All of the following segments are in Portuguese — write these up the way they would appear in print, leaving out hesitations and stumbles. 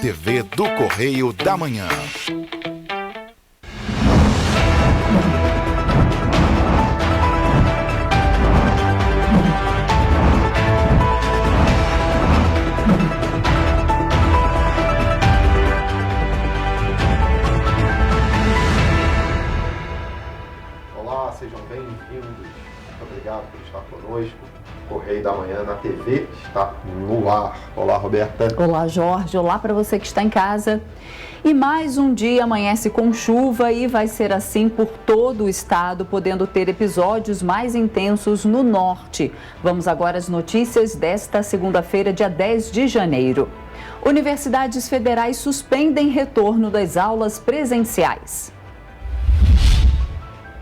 TV do Correio da Manhã. Olá, sejam bem-vindos. Muito obrigado por estar conosco. Correio da Manhã na TV está no ar. Olá, Roberta. Olá, Jorge. Olá para você que está em casa. E mais um dia amanhece com chuva e vai ser assim por todo o estado, podendo ter episódios mais intensos no norte. Vamos agora às notícias desta segunda-feira, dia 10 de janeiro. Universidades federais suspendem retorno das aulas presenciais.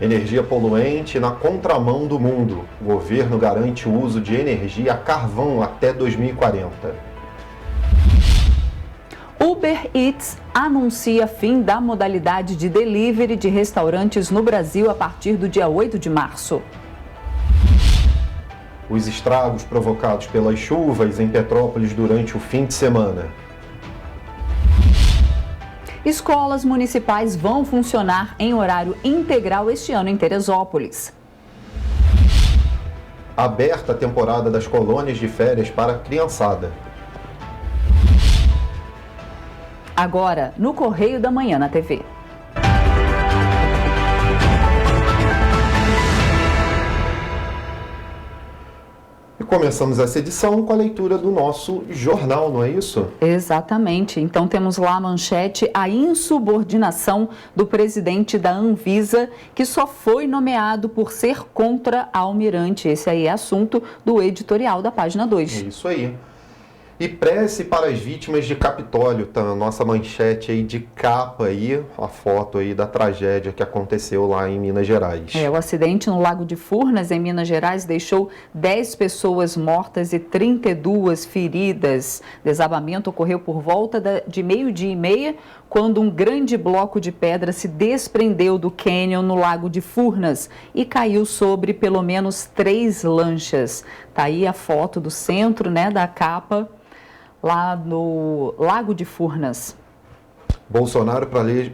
Energia poluente na contramão do mundo. O governo garante o uso de energia a carvão até 2040. Uber Eats anuncia fim da modalidade de delivery de restaurantes no Brasil a partir do dia 8 de março. Os estragos provocados pelas chuvas em Petrópolis durante o fim de semana. Escolas municipais vão funcionar em horário integral este ano em Teresópolis. Aberta a temporada das colônias de férias para a criançada. Agora, no Correio da Manhã na TV. E começamos essa edição com a leitura do nosso jornal, não é isso? Exatamente. Então temos lá a manchete: a insubordinação do presidente da Anvisa, que só foi nomeado por ser contra a Almirante. Esse aí é assunto do editorial da página 2. É isso aí. E prece para as vítimas de Capitólio, tá a nossa manchete aí de capa aí, a foto aí da tragédia que aconteceu lá em Minas Gerais. O acidente no Lago de Furnas, em Minas Gerais, deixou 10 pessoas mortas e 32 feridas. Desabamento ocorreu por volta de 12:30, quando um grande bloco de pedra se desprendeu do cânion no Lago de Furnas e caiu sobre pelo menos 3 lanchas. Tá aí a foto do centro, da capa, lá no Lago de Furnas. Bolsonaro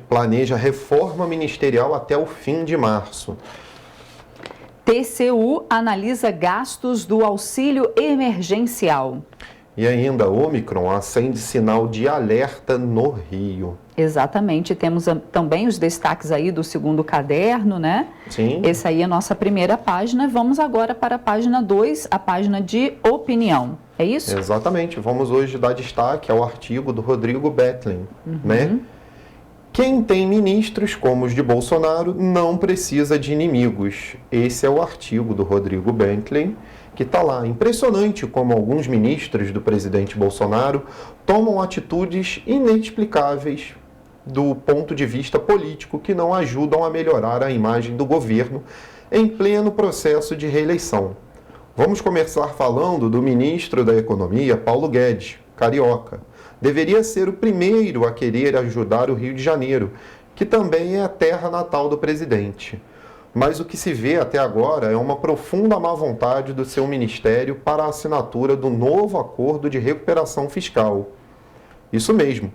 planeja reforma ministerial até o fim de março. TCU analisa gastos do auxílio emergencial. E ainda, Ômicron acende sinal de alerta no Rio. Exatamente, temos também os destaques aí do segundo caderno, Sim. Essa aí é a nossa primeira página. Vamos agora para a página 2, a página de opinião. É isso? Exatamente. Vamos hoje dar destaque ao artigo do Rodrigo Betlen, Quem tem ministros como os de Bolsonaro não precisa de inimigos. Esse é o artigo do Rodrigo Betlen, que está lá. Impressionante como alguns ministros do presidente Bolsonaro tomam atitudes inexplicáveis do ponto de vista político que não ajudam a melhorar a imagem do governo em pleno processo de reeleição. Vamos começar falando do ministro da Economia, Paulo Guedes, carioca. Deveria ser o primeiro a querer ajudar o Rio de Janeiro, que também é a terra natal do presidente. Mas o que se vê até agora é uma profunda má vontade do seu ministério para a assinatura do novo acordo de recuperação fiscal. Isso mesmo.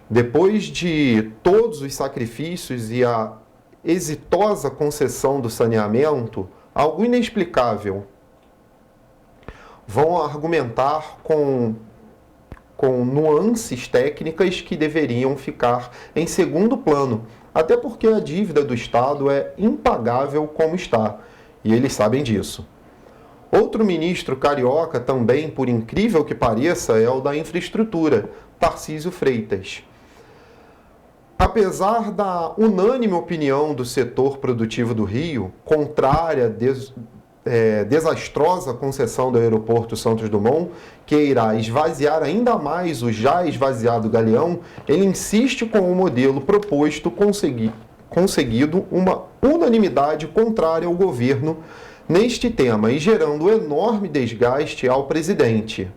Depois de todos os sacrifícios e a exitosa concessão do saneamento, algo inexplicável, vão argumentar com nuances técnicas que deveriam ficar em segundo plano, até porque a dívida do Estado é impagável como está, e eles sabem disso. Outro ministro carioca, também por incrível que pareça, é o da infraestrutura, Tarcísio Freitas. Apesar da unânime opinião do setor produtivo do Rio, contrária à desastrosa concessão do aeroporto Santos Dumont, que irá esvaziar ainda mais o já esvaziado Galeão, ele insiste com o modelo proposto conseguido uma unanimidade contrária ao governo neste tema e gerando enorme desgaste ao presidente.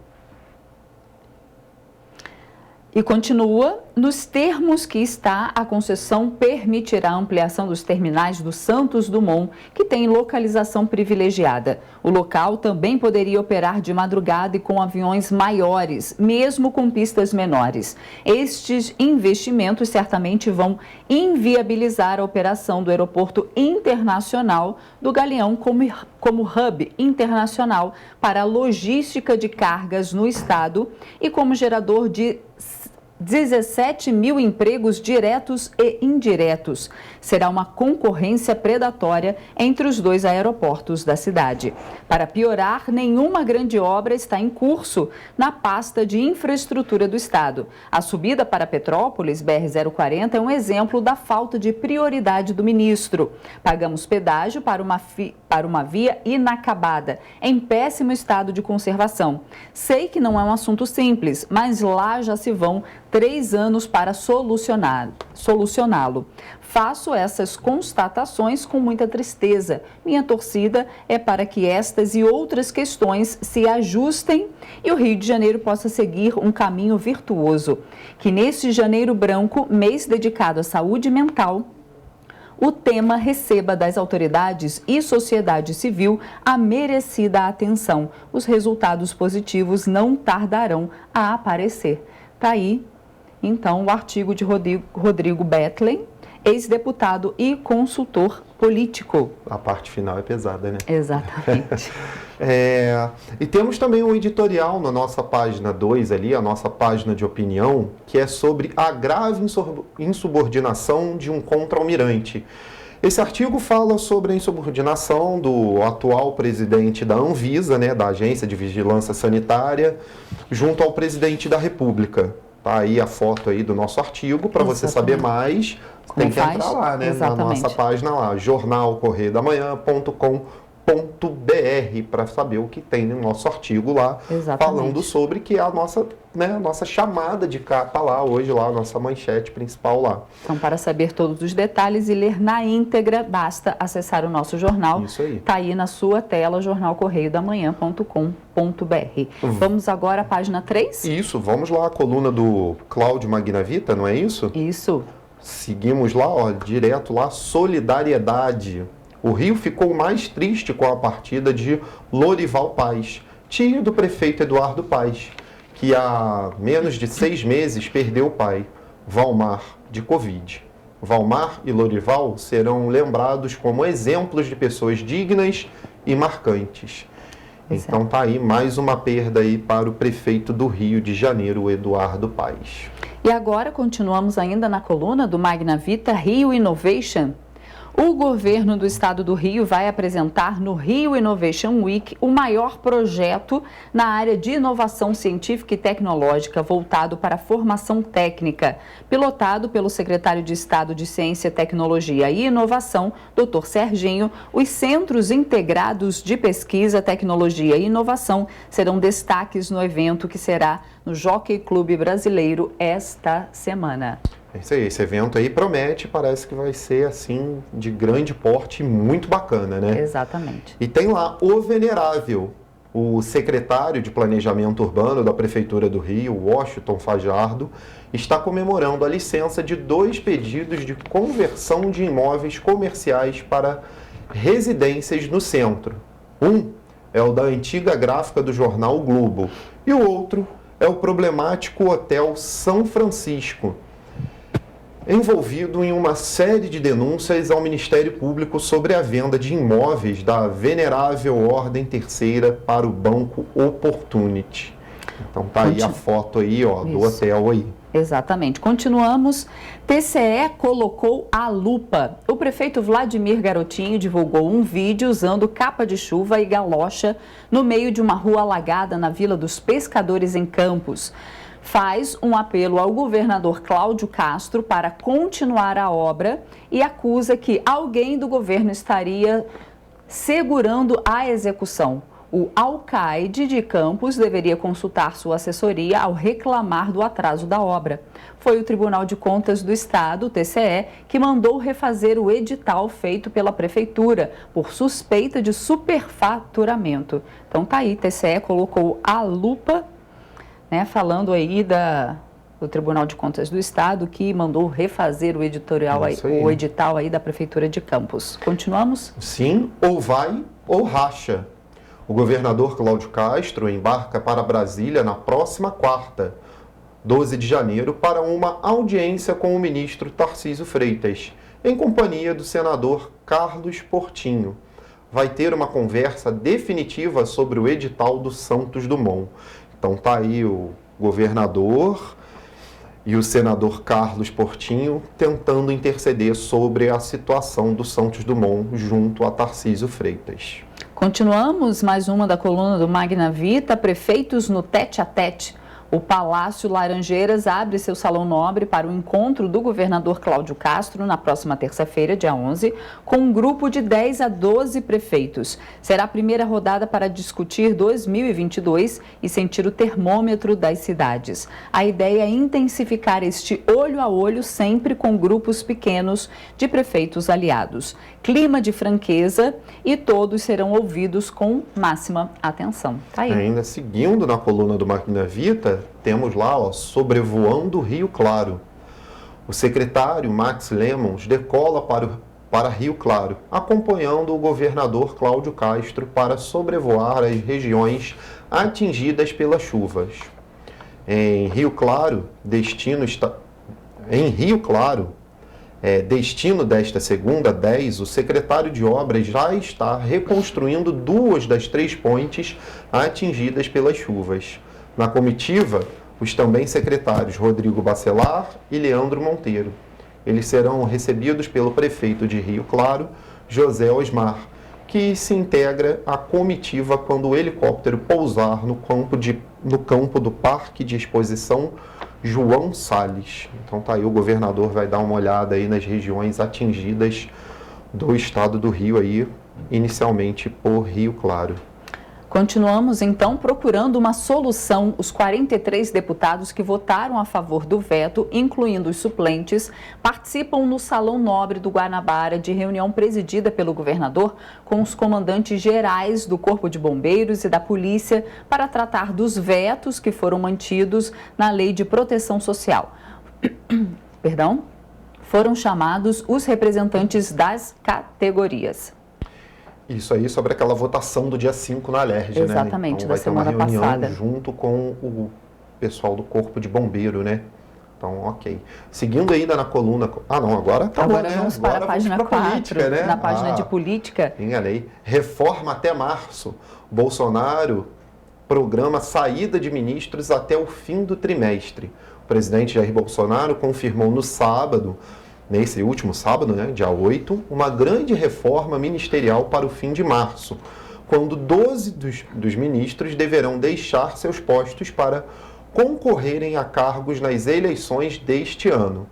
E continua, nos termos que está, a concessão permitirá a ampliação dos terminais do Santos Dumont, que tem localização privilegiada. O local também poderia operar de madrugada e com aviões maiores, mesmo com pistas menores. Estes investimentos certamente vão inviabilizar a operação do Aeroporto Internacional do Galeão como hub internacional para a logística de cargas no estado e como gerador de 17 mil empregos diretos e indiretos. Será uma concorrência predatória entre os dois aeroportos da cidade. Para piorar, nenhuma grande obra está em curso na pasta de infraestrutura do estado. A subida para Petrópolis, BR-040, é um exemplo da falta de prioridade do ministro. Pagamos pedágio para uma via inacabada, em péssimo estado de conservação. Sei que não é um assunto simples, mas lá já se vão 3 anos para solucioná-lo. Faço essas constatações com muita tristeza. Minha torcida é para que estas e outras questões se ajustem e o Rio de Janeiro possa seguir um caminho virtuoso. Que neste janeiro branco, mês dedicado à saúde mental, o tema receba das autoridades e sociedade civil a merecida atenção. Os resultados positivos não tardarão a aparecer. Está aí, então, o artigo de Rodrigo Bethlen, ex-deputado e consultor político. A parte final é pesada, né? Exatamente. E temos também um editorial na nossa página 2 ali, a nossa página de opinião, que é sobre a grave insubordinação de um contra-almirante. Esse artigo fala sobre a insubordinação do atual presidente da Anvisa, né, da Agência de Vigilância Sanitária, junto ao presidente da República. Tá aí a foto aí do nosso artigo, para você saber mais, tem que entrar lá, né, na nossa página lá, jornalcorreiodamanhã.com.br, para saber o que tem no nosso artigo lá, falando sobre que é a nossa, né, a nossa chamada de capa lá hoje, lá, a nossa manchete principal lá. Então, para saber todos os detalhes e ler na íntegra, basta acessar o nosso jornal. Isso aí. Está aí na sua tela, jornalcorreiodamanhã.com.br. Vamos agora à página 3? Isso, vamos lá, a coluna do Cláudio Magnavita, não é isso? Isso. Seguimos lá, ó, direto lá, solidariedade. O Rio ficou mais triste com a partida de Lorival Paes, tio do prefeito Eduardo Paes, que há menos de 6 meses perdeu o pai, Valmar, de Covid. Valmar e Lorival serão lembrados como exemplos de pessoas dignas e marcantes. Exato. Então tá aí mais uma perda aí para o prefeito do Rio de Janeiro, Eduardo Paes. E agora continuamos ainda na coluna do Magnavita Rio Innovation. O governo do estado do Rio vai apresentar no Rio Innovation Week o maior projeto na área de inovação científica e tecnológica voltado para a formação técnica, pilotado pelo secretário de Estado de Ciência, Tecnologia e Inovação, Dr. Serginho. Os Centros Integrados de Pesquisa, Tecnologia e Inovação serão destaques no evento que será no Jockey Clube Brasileiro esta semana. É isso aí, esse evento aí promete, parece que vai ser assim, de grande porte e muito bacana, né? Exatamente. E tem lá o Venerável, o secretário de Planejamento Urbano da Prefeitura do Rio, Washington Fajardo, está comemorando a licença de 2 pedidos de conversão de imóveis comerciais para residências no centro. Um é o da antiga gráfica do jornal o Globo e o outro é o problemático Hotel São Francisco, envolvido em uma série de denúncias ao Ministério Público sobre a venda de imóveis da Venerável Ordem Terceira para o Banco Opportunity. Então tá aí a foto aí, ó, do hotel aí. Exatamente. Continuamos. TCE colocou a lupa. O prefeito Vladimir Garotinho divulgou um vídeo usando capa de chuva e galocha no meio de uma rua alagada na Vila dos Pescadores, em Campos. Faz um apelo ao governador Cláudio Castro para continuar a obra e acusa que alguém do governo estaria segurando a execução. O alcaide de Campos deveria consultar sua assessoria ao reclamar do atraso da obra. Foi o Tribunal de Contas do Estado, o TCE, que mandou refazer o edital feito pela Prefeitura por suspeita de superfaturamento. Então tá aí, TCE colocou a lupa, né, falando aí o Tribunal de Contas do Estado, que mandou refazer o edital aí da Prefeitura de Campos. Continuamos? Sim, ou vai ou racha. O governador Cláudio Castro embarca para Brasília na próxima quarta, 12 de janeiro, para uma audiência com o ministro Tarcísio Freitas, em companhia do senador Carlos Portinho. Vai ter uma conversa definitiva sobre o edital do Santos Dumont. Então tá aí o governador e o senador Carlos Portinho tentando interceder sobre a situação do Santos Dumont junto a Tarcísio Freitas. Continuamos, mais uma da coluna do Magna Vita, prefeitos no tete-a-tete. O Palácio Laranjeiras abre seu salão nobre para o encontro do governador Cláudio Castro na próxima terça-feira, dia 11, com um grupo de 10 a 12 prefeitos. Será a primeira rodada para discutir 2022 e sentir o termômetro das cidades. A ideia é intensificar este olho a olho sempre com grupos pequenos de prefeitos aliados. Clima de franqueza e todos serão ouvidos com máxima atenção. Tá aí. Ainda seguindo na coluna do Magna Vita, temos lá, sobrevoando Rio Claro. O secretário Max Lemmons decola para Rio Claro, acompanhando o governador Cláudio Castro para sobrevoar as regiões atingidas pelas chuvas. Em Rio Claro, destino desta segunda, 10, o secretário de Obras já está reconstruindo 2 das 3 pontes atingidas pelas chuvas. Na comitiva, os também secretários Rodrigo Bacelar e Leandro Monteiro. Eles serão recebidos pelo prefeito de Rio Claro, José Osmar, que se integra à comitiva quando o helicóptero pousar no campo do Parque de Exposição João Salles. Então tá aí, o governador vai dar uma olhada aí nas regiões atingidas do estado do Rio aí, inicialmente por Rio Claro. Continuamos, então, procurando uma solução. Os 43 deputados que votaram a favor do veto, incluindo os suplentes, participam no Salão Nobre do Guanabara de reunião presidida pelo governador com os comandantes gerais do Corpo de Bombeiros e da Polícia para tratar dos vetos que foram mantidos na Lei de Proteção Social. Perdão? Foram chamados os representantes das categorias. Isso aí sobre aquela votação do dia 5 na Alerj, né? Exatamente, então, da semana passada. Vai ter uma reunião junto com o pessoal do Corpo de Bombeiro, né? Então, ok. Seguindo ainda na coluna... Ah, não, agora acabou, agora vamos para agora a página 4, política, né? Na página de política. Enganei. Reforma até março. Bolsonaro programa saída de ministros até o fim do trimestre. O presidente Jair Bolsonaro confirmou no sábado, nesse último sábado, né, dia 8, uma grande reforma ministerial para o fim de março, quando 12 dos ministros deverão deixar seus postos para concorrerem a cargos nas eleições deste ano.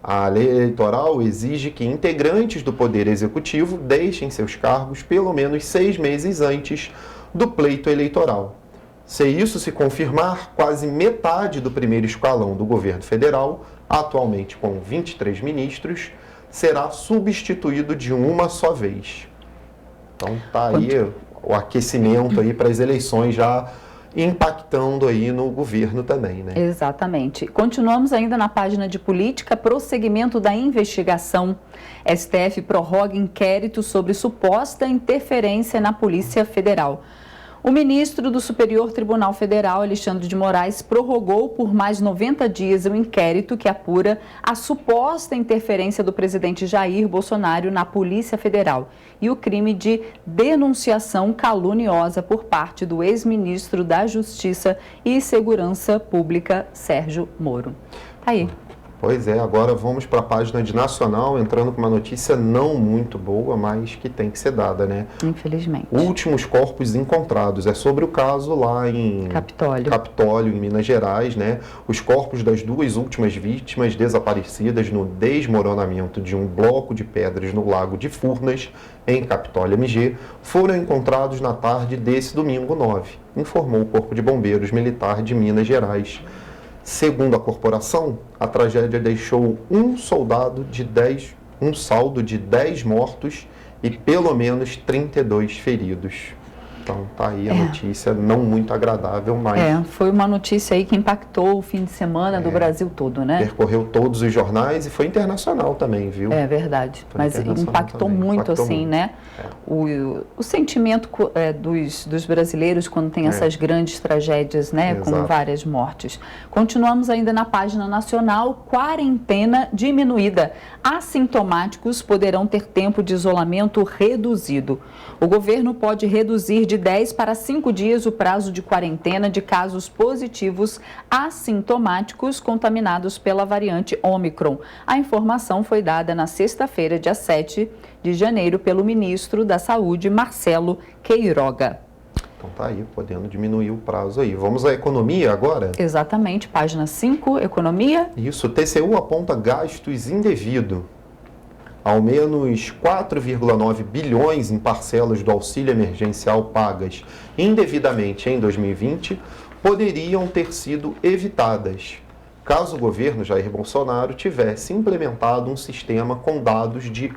A lei eleitoral exige que integrantes do Poder Executivo deixem seus cargos pelo menos 6 meses antes do pleito eleitoral. Se isso se confirmar, quase metade do primeiro escalão do governo federal, atualmente com 23 ministros, será substituído de uma só vez. Então tá aí o aquecimento aí para as eleições já impactando aí no governo também, né? Exatamente. Continuamos ainda na página de política, prosseguimento da investigação. STF prorroga inquérito sobre suposta interferência na Polícia Federal. O ministro do Superior Tribunal Federal, Alexandre de Moraes, prorrogou por mais 90 dias o inquérito que apura a suposta interferência do presidente Jair Bolsonaro na Polícia Federal e o crime de denunciação caluniosa por parte do ex-ministro da Justiça e Segurança Pública, Sérgio Moro. Aí. Pois é, agora vamos para a página de Nacional, entrando com uma notícia não muito boa, mas que tem que ser dada, né? Infelizmente. Últimos corpos encontrados. É sobre o caso lá em Capitólio, em Minas Gerais, né? Os corpos das 2 últimas vítimas desaparecidas no desmoronamento de um bloco de pedras no Lago de Furnas, em Capitólio MG, foram encontrados na tarde desse domingo 9, informou o Corpo de Bombeiros Militar de Minas Gerais. Segundo a corporação, a tragédia deixou um saldo de 10 mortos e pelo menos 32 feridos. Então tá aí a notícia não muito agradável, mas foi uma notícia aí que impactou o fim de semana do Brasil todo, né? Percorreu todos os jornais e foi internacional também, viu? É verdade, Foi mas impactou muito, assim, muito. né? O sentimento dos brasileiros quando tem essas grandes tragédias, né? Exato. Com várias mortes. Continuamos ainda na página nacional, quarentena diminuída. Assintomáticos poderão ter tempo de isolamento reduzido. O governo pode reduzir de 10 para 5 dias o prazo de quarentena de casos positivos assintomáticos contaminados pela variante Ômicron. A informação foi dada na sexta-feira, dia 7 de janeiro, pelo ministro da Saúde, Marcelo Queiroga. Então tá aí, podendo diminuir o prazo aí. Vamos à economia agora? Exatamente, página 5, economia. Isso, TCU aponta gastos indevidos. Ao menos 4,9 bilhões em parcelas do auxílio emergencial pagas indevidamente em 2020 poderiam ter sido evitadas, caso o governo Jair Bolsonaro tivesse implementado um sistema com dados de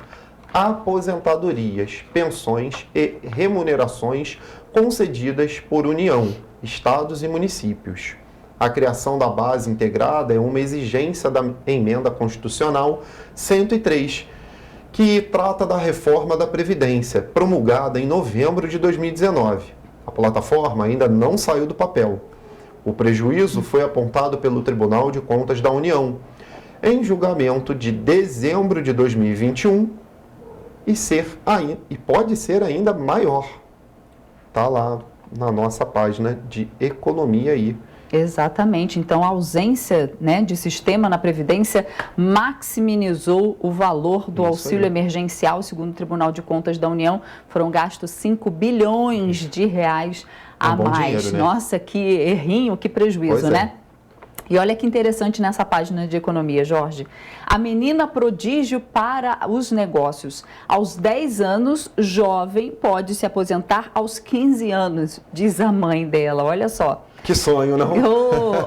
aposentadorias, pensões e remunerações concedidas por União, estados e municípios. A criação da base integrada é uma exigência da Emenda Constitucional 103, que trata da reforma da Previdência, promulgada em novembro de 2019. A plataforma ainda não saiu do papel. O prejuízo foi apontado pelo Tribunal de Contas da União, em julgamento de dezembro de 2021, e pode ser ainda maior. Está lá na nossa página de economia aí. Exatamente. Então, a ausência, né, de sistema na Previdência maximizou o valor do auxílio emergencial. Segundo o Tribunal de Contas da União, foram gastos 5 bilhões de reais a mais. Dinheiro, né? Nossa, que errinho, que prejuízo, né? E olha que interessante nessa página de economia, Jorge. A menina prodígio para os negócios. Aos 10 anos, jovem pode se aposentar aos 15 anos, diz a mãe dela. Olha só. Que sonho, não?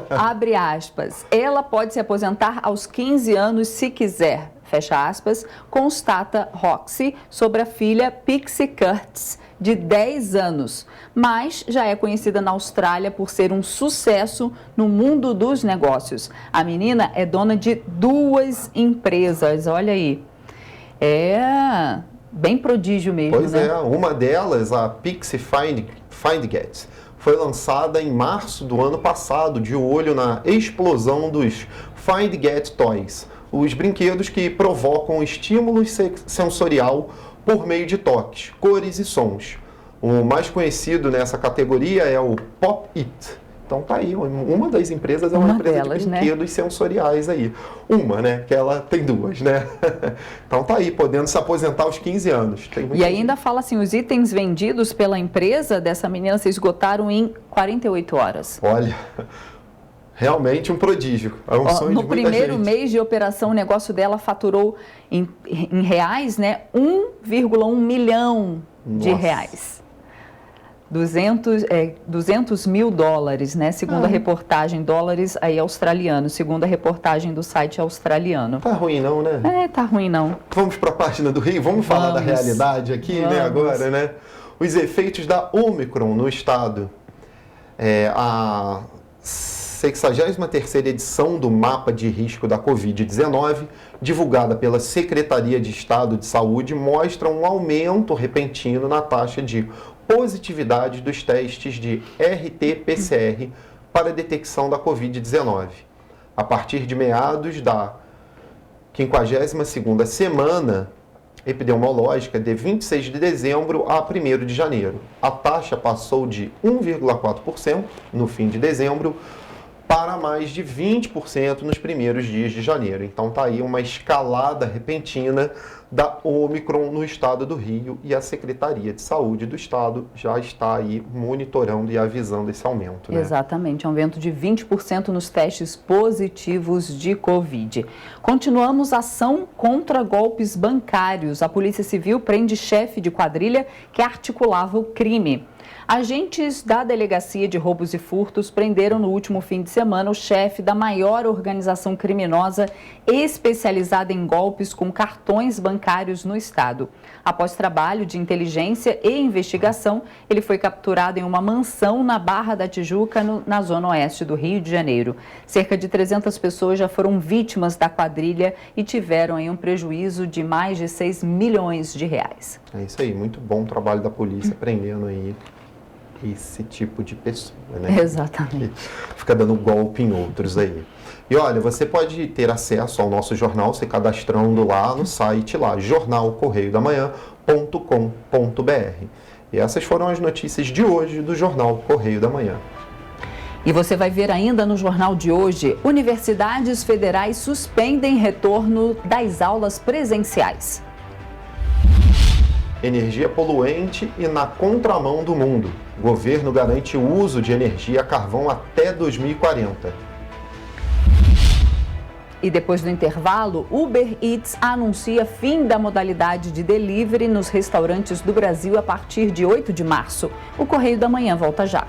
Abre aspas. Ela pode se aposentar aos 15 anos se quiser. Fecha aspas. Constata Roxy sobre a filha Pixie Curtis, de 10 anos, mas já é conhecida na Austrália por ser um sucesso no mundo dos negócios. A menina é dona de 2 empresas, olha aí. É bem prodígio mesmo, Pois né? Uma delas, a Pixie FindGet, foi lançada em março do ano passado, de olho na explosão dos FindGet Toys, os brinquedos que provocam estímulo sensorial por meio de toques, cores e sons. O mais conhecido nessa categoria é o Pop It. Então tá aí, uma das empresas é uma empresa delas, de brinquedos sensoriais aí. Uma, né? Que ela tem 2, né? Então tá aí, podendo se aposentar aos 15 anos. E ainda fala assim, os itens vendidos pela empresa dessa menina se esgotaram em 48 horas. Olha, realmente um prodígio. É um sonho de muita gente. No primeiro mês de operação, o negócio dela faturou em reais, né, 1,1 milhão de reais. 200 mil dólares, né? Segundo a reportagem, dólares aí australianos, segundo a reportagem do site australiano. Tá ruim não, né? Tá ruim não. Vamos para a página do Rio, vamos falar da realidade aqui, né, agora, né? Os efeitos da Ômicron no estado. A 63ª edição do Mapa de Risco da Covid-19, divulgada pela Secretaria de Estado de Saúde, mostra um aumento repentino na taxa de positividade dos testes de RT-PCR para detecção da Covid-19. A partir de meados da 52ª semana epidemiológica, de 26 de dezembro a 1º de janeiro, a taxa passou de 1,4% no fim de dezembro para mais de 20% nos primeiros dias de janeiro. Então tá aí uma escalada repentina da Ômicron no estado do Rio, e a Secretaria de Saúde do estado já está aí monitorando e avisando esse aumento, né? Exatamente, aumento de 20% nos testes positivos de Covid. Continuamos a ação contra golpes bancários. A Polícia Civil prende chefe de quadrilha que articulava o crime. Agentes da Delegacia de Roubos e Furtos prenderam no último fim de semana o chefe da maior organização criminosa especializada em golpes com cartões bancários bancários no estado. Após trabalho de inteligência e investigação, ele foi capturado em uma mansão na Barra da Tijuca, na zona oeste do Rio de Janeiro. Cerca de 300 pessoas já foram vítimas da quadrilha e tiveram aí um prejuízo de mais de 6 milhões de reais. É isso aí, muito bom o trabalho da polícia prendendo aí esse tipo de pessoa, né? Exatamente. Fica dando golpe em outros aí. E olha, você pode ter acesso ao nosso jornal se cadastrando lá no site lá, jornalcorreiodamanhã.com.br. E essas foram as notícias de hoje do Jornal Correio da Manhã. E você vai ver ainda no jornal de hoje, universidades federais suspendem retorno das aulas presenciais. Energia poluente e na contramão do mundo. O governo garante o uso de energia a carvão até 2040. E depois do intervalo, Uber Eats anuncia fim da modalidade de delivery nos restaurantes do Brasil a partir de 8 de março. O Correio da Manhã volta já.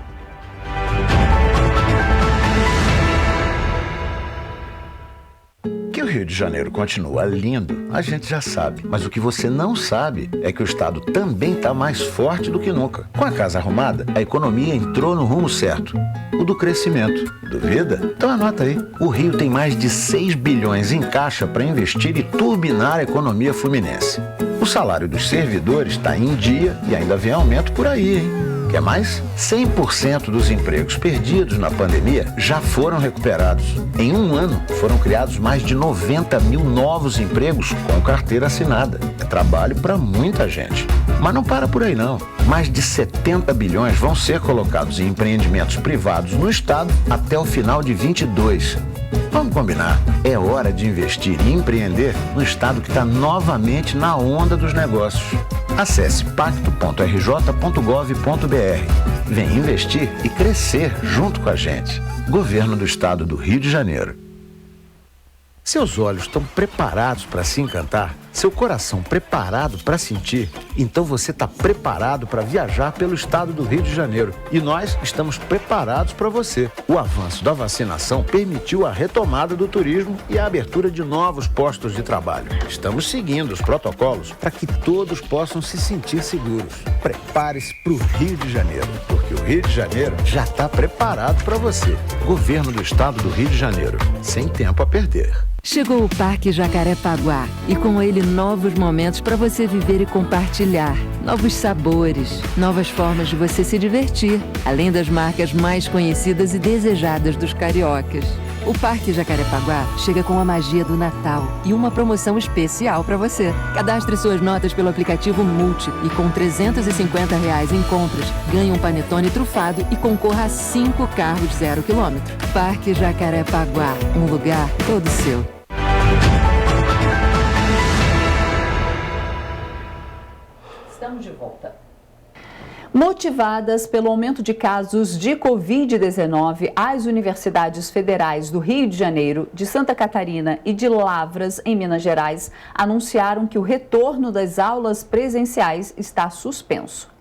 Que o Rio de Janeiro continua lindo, a gente já sabe. Mas o que você não sabe é que o estado também está mais forte do que nunca. Com a casa arrumada, a economia entrou no rumo certo, o do crescimento. Duvida? Então anota aí. O Rio tem mais de 6 bilhões em caixa para investir e turbinar a economia fluminense. O salário dos servidores está em dia e ainda vem aumento por aí, hein? Quer mais? 100% dos empregos perdidos na pandemia já foram recuperados. Em um ano, foram criados mais de 90 mil novos empregos com carteira assinada. É trabalho para muita gente. Mas não para por aí, não. Mais de 70 bilhões vão ser colocados em empreendimentos privados no estado até o final de 22. Vamos combinar, é hora de investir e empreender no estado que está novamente na onda dos negócios. Acesse pacto.rj.gov.br. Vem investir e crescer junto com a gente. Governo do Estado do Rio de Janeiro. Seus olhos estão preparados para se encantar? Seu coração preparado para sentir? Então você está preparado para viajar pelo estado do Rio de Janeiro. E nós estamos preparados para você. O avanço da vacinação permitiu a retomada do turismo e a abertura de novos postos de trabalho. Estamos seguindo os protocolos para que todos possam se sentir seguros. Prepare-se para o Rio de Janeiro, porque o Rio de Janeiro já está preparado para você. Governo do Estado do Rio de Janeiro. Sem tempo a perder. Chegou o Parque Jacarepaguá e com ele novos momentos para você viver e compartilhar. Novos sabores, novas formas de você se divertir, além das marcas mais conhecidas e desejadas dos cariocas. O Parque Jacarepaguá chega com a magia do Natal e uma promoção especial para você. Cadastre suas notas pelo aplicativo Multi e com R$350 em compras, ganhe um panetone trufado e concorra a 5 carros 0 km. Parque Jacarepaguá, um lugar todo seu. Estamos de volta. Motivadas pelo aumento de casos de Covid-19, as universidades federais do Rio de Janeiro, de Santa Catarina e de Lavras, em Minas Gerais, anunciaram que o retorno das aulas presenciais está suspenso.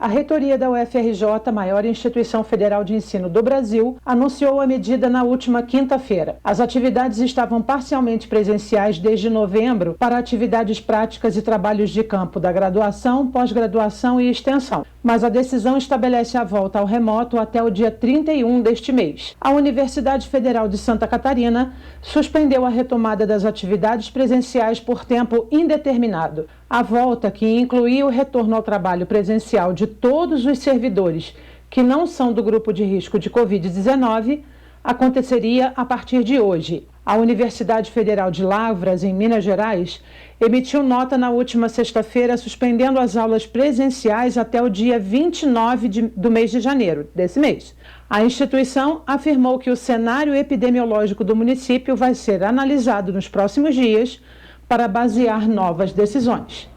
A reitoria da UFRJ, maior instituição federal de ensino do Brasil, anunciou a medida na última quinta-feira. As atividades estavam parcialmente presenciais desde novembro para atividades práticas e trabalhos de campo da graduação, pós-graduação e extensão. Mas a decisão estabelece a volta ao remoto até o dia 31 deste mês. A Universidade Federal de Santa Catarina suspendeu a retomada das atividades presenciais por tempo indeterminado. A volta, que incluía o retorno ao trabalho presencial de todos os servidores que não são do grupo de risco de Covid-19, aconteceria a partir de hoje. A Universidade Federal de Lavras, em Minas Gerais, emitiu nota na última sexta-feira suspendendo as aulas presenciais até o dia 29 do mês de janeiro, desse mês. A instituição afirmou que o cenário epidemiológico do município vai ser analisado nos próximos dias para basear novas decisões.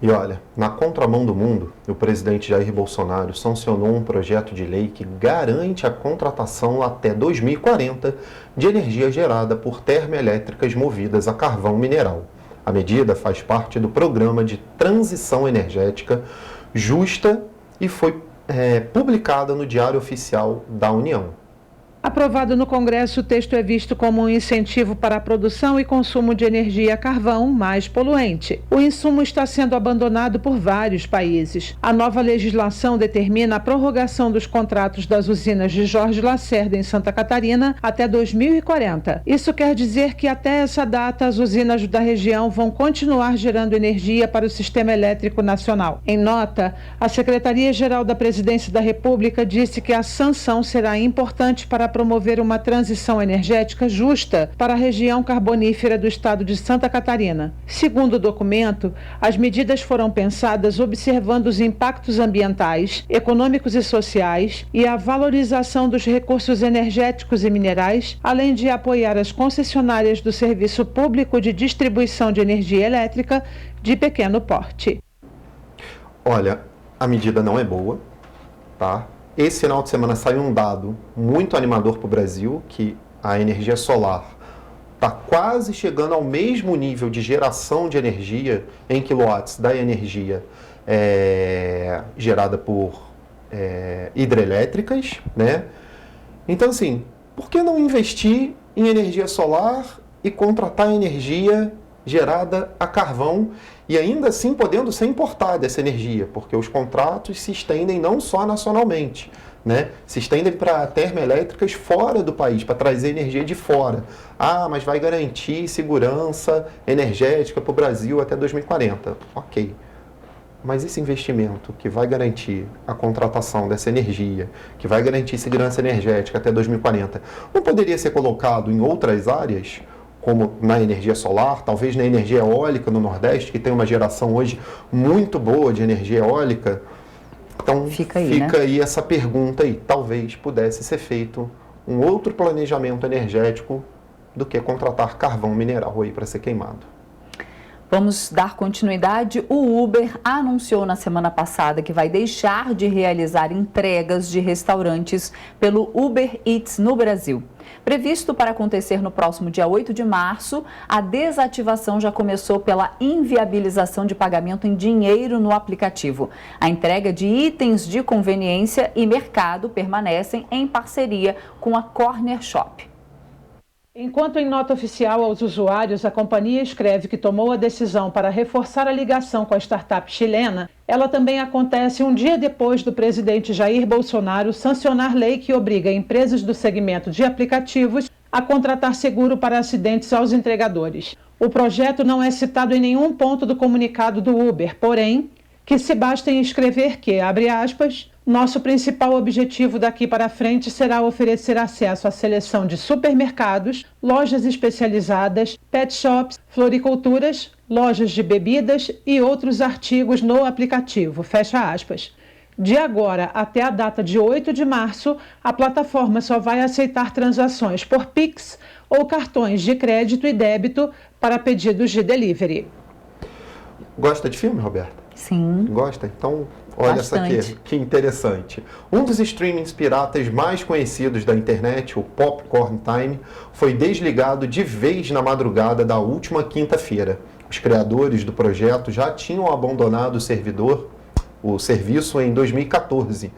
E olha, na contramão do mundo, o presidente Jair Bolsonaro sancionou um projeto de lei que garante a contratação até 2040 de energia gerada por termoelétricas movidas a carvão mineral. A medida faz parte do Programa de Transição Energética Justa e foi publicada no Diário Oficial da União. Aprovado no Congresso, o texto é visto como um incentivo para a produção e consumo de energia a carvão mais poluente. O insumo está sendo abandonado por vários países. A nova legislação determina a prorrogação dos contratos das usinas de Jorge Lacerda, em Santa Catarina, até 2040. Isso quer dizer que até essa data as usinas da região vão continuar gerando energia para o sistema elétrico nacional. Em nota, a Secretaria-Geral da Presidência da República disse que a sanção será importante para promover uma transição energética justa para a região carbonífera do estado de Santa Catarina. Segundo o documento, as medidas foram pensadas observando os impactos ambientais, econômicos e sociais e a valorização dos recursos energéticos e minerais, além de apoiar as concessionárias do Serviço Público de Distribuição de Energia Elétrica de pequeno porte. Olha, a medida não é boa, tá? Esse final de semana saiu um dado muito animador para o Brasil, que a energia solar está quase chegando ao mesmo nível de geração de energia em quilowatts da energia gerada por hidrelétricas, né? Então, assim, por que não investir em energia solar e contratar energia gerada a carvão e ainda assim podendo ser importada essa energia, porque os contratos se estendem não só nacionalmente, né? Se estendem para termoelétricas fora do país, para trazer energia de fora. Ah, mas vai garantir segurança energética para o Brasil até 2040. Ok. Mas esse investimento que vai garantir a contratação dessa energia, que vai garantir segurança energética até 2040, não poderia ser colocado em outras áreas, como na energia solar, talvez na energia eólica no Nordeste, que tem uma geração hoje muito boa de energia eólica? Então fica aí essa pergunta aí. Talvez pudesse ser feito um outro planejamento energético do que contratar carvão mineral aí para ser queimado. Vamos dar continuidade. O Uber anunciou na semana passada que vai deixar de realizar entregas de restaurantes pelo Uber Eats no Brasil. Previsto para acontecer no próximo dia 8 de março, a desativação já começou pela inviabilização de pagamento em dinheiro no aplicativo. A entrega de itens de conveniência e mercado permanecem em parceria com a Corner Shop. Enquanto em nota oficial aos usuários, a companhia escreve que tomou a decisão para reforçar a ligação com a startup chilena, ela também acontece um dia depois do presidente Jair Bolsonaro sancionar lei que obriga empresas do segmento de aplicativos a contratar seguro para acidentes aos entregadores. O projeto não é citado em nenhum ponto do comunicado do Uber, porém, que se basta em escrever que, abre aspas, nosso principal objetivo daqui para frente será oferecer acesso à seleção de supermercados, lojas especializadas, pet shops, floriculturas, lojas de bebidas e outros artigos no aplicativo, fecha aspas. De agora até a data de 8 de março, a plataforma só vai aceitar transações por Pix ou cartões de crédito e débito para pedidos de delivery. Gosta de filme, Roberta? Sim. Gosta? Então, olha Bastante. essa aqui, que interessante. Um dos streamings piratas mais conhecidos da internet, o Popcorn Time, foi desligado de vez na madrugada da última quinta-feira. Os criadores do projeto já tinham abandonado o serviço em 2014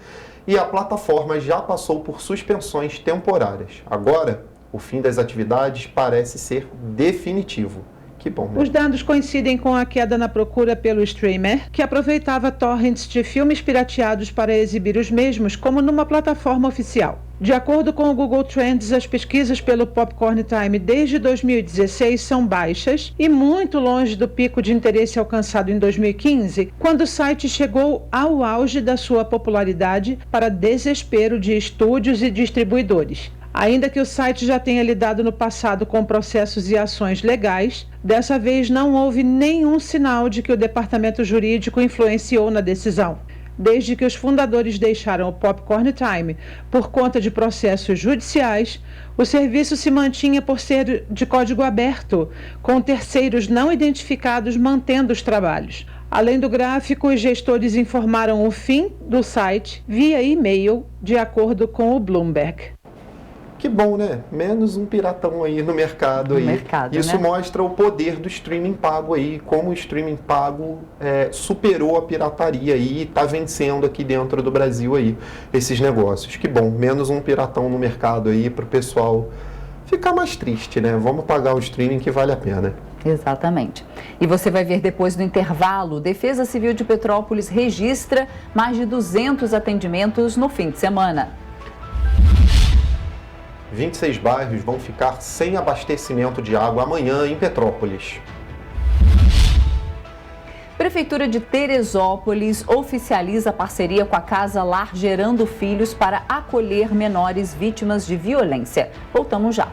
e a plataforma já passou por suspensões temporárias. Agora, o fim das atividades parece ser definitivo. Que bom, né? Os dados coincidem com a queda na procura pelo streamer, que aproveitava torrents de filmes pirateados para exibir os mesmos como numa plataforma oficial. De acordo com o Google Trends, as pesquisas pelo Popcorn Time desde 2016 são baixas e muito longe do pico de interesse alcançado em 2015, quando o site chegou ao auge da sua popularidade para desespero de estúdios e distribuidores. Ainda que o site já tenha lidado no passado com processos e ações legais, dessa vez não houve nenhum sinal de que o departamento jurídico influenciou na decisão. Desde que os fundadores deixaram o Popcorn Time por conta de processos judiciais, o serviço se mantinha por ser de código aberto, com terceiros não identificados mantendo os trabalhos. Além do gráfico, os gestores informaram o fim do site via e-mail, de acordo com o Bloomberg. Que bom, né? Menos um piratão aí no mercado. Isso, né? Mostra o poder do streaming pago aí, como o streaming pago superou a pirataria aí e está vencendo aqui dentro do Brasil aí esses negócios. Que bom, menos um piratão no mercado aí para o pessoal ficar mais triste, né? Vamos pagar o streaming que vale a pena. Exatamente. E você vai ver depois do intervalo, Defesa Civil de Petrópolis registra mais de 200 atendimentos no fim de semana. 26 bairros vão ficar sem abastecimento de água amanhã em Petrópolis. Prefeitura de Teresópolis oficializa parceria com a Casa Lar Gerando Filhos para acolher menores vítimas de violência. Voltamos já.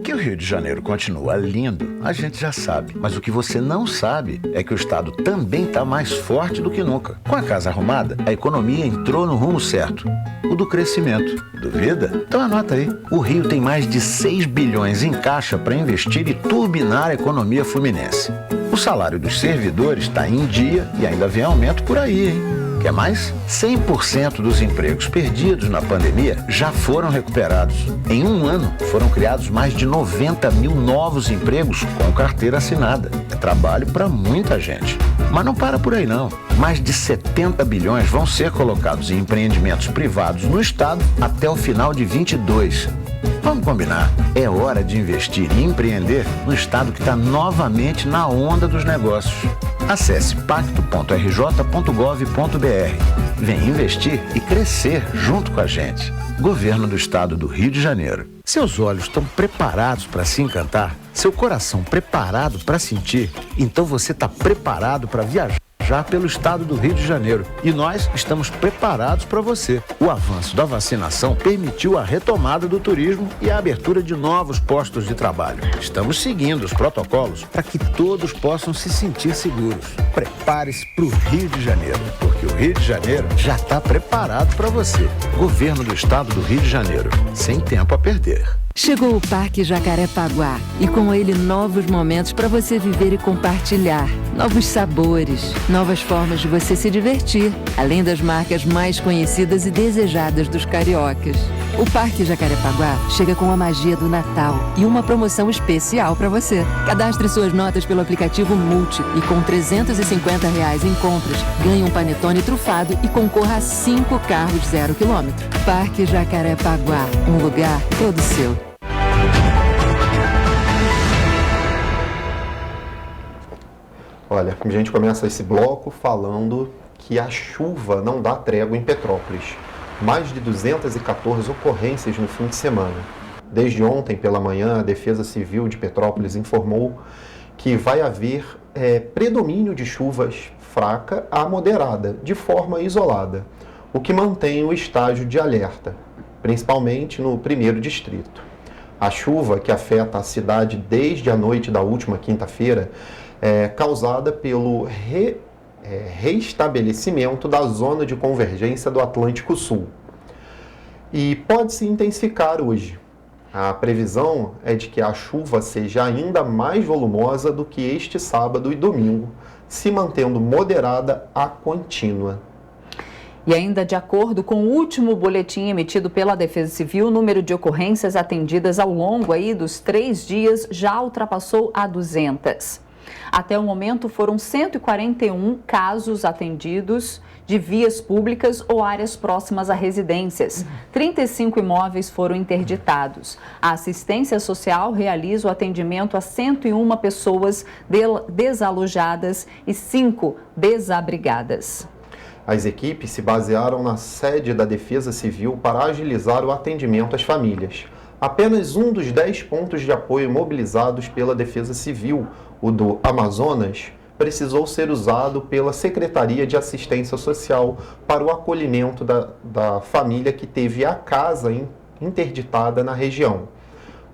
Que o Rio de Janeiro continua lindo, a gente já sabe. Mas o que você não sabe é que o estado também está mais forte do que nunca. Com a casa arrumada, a economia entrou no rumo certo, o do crescimento. Duvida? Então anota aí. O Rio tem mais de 6 bilhões em caixa para investir e turbinar a economia fluminense. O salário dos servidores está em dia e ainda vem aumento por aí, hein? Quer mais? 100% dos empregos perdidos na pandemia já foram recuperados. Em um ano, foram criados mais de 90 mil novos empregos com carteira assinada. É trabalho para muita gente. Mas não para por aí não. Mais de 70 bilhões vão ser colocados em empreendimentos privados no estado até o final de 22. Vamos combinar, é hora de investir e empreender no estado que está novamente na onda dos negócios. Acesse pacto.rj.gov.br. Vem investir e crescer junto com a gente. Governo do Estado do Rio de Janeiro. Seus olhos estão preparados para se encantar? Seu coração preparado para sentir? Então você está preparado para viajar pelo estado do Rio de Janeiro. E nós estamos preparados para você. O avanço da vacinação permitiu a retomada do turismo e a abertura de novos postos de trabalho. Estamos seguindo os protocolos para que todos possam se sentir seguros. Prepare-se para o Rio de Janeiro, porque o Rio de Janeiro já está preparado para você. Governo do Estado do Rio de Janeiro. Sem tempo a perder. Chegou o Parque Jacarepaguá e com ele novos momentos para você viver e compartilhar. Novos sabores, novas formas de você se divertir, além das marcas mais conhecidas e desejadas dos cariocas. O Parque Jacarepaguá chega com a magia do Natal e uma promoção especial para você. Cadastre suas notas pelo aplicativo Multi e com R$350 em compras, ganhe um panetone trufado e concorra a 5 carros 0 km. Parque Jacarepaguá, um lugar todo seu. Olha, a gente começa esse bloco falando que a chuva não dá trégua em Petrópolis. Mais de 214 ocorrências no fim de semana. Desde ontem pela manhã, a Defesa Civil de Petrópolis informou que vai haver predomínio de chuvas fraca a moderada, de forma isolada, o que mantém o estágio de alerta, principalmente no 1º distrito. A chuva que afeta a cidade desde a noite da última quinta-feira é causada pelo reestabelecimento da zona de convergência do Atlântico Sul. E pode se intensificar hoje. A previsão é de que a chuva seja ainda mais volumosa do que este sábado e domingo, se mantendo moderada a contínua. E ainda de acordo com o último boletim emitido pela Defesa Civil, o número de ocorrências atendidas ao longo dos 3 dias já ultrapassou a 200. Até o momento foram 141 casos atendidos de vias públicas ou áreas próximas a residências. 35 imóveis foram interditados. A assistência social realiza o atendimento a 101 pessoas desalojadas e 5 desabrigadas. As equipes se basearam na sede da Defesa Civil para agilizar o atendimento às famílias. Apenas um dos 10 pontos de apoio mobilizados pela Defesa Civil, o do Amazonas, precisou ser usado pela Secretaria de Assistência Social para o acolhimento da família que teve a casa interditada na região.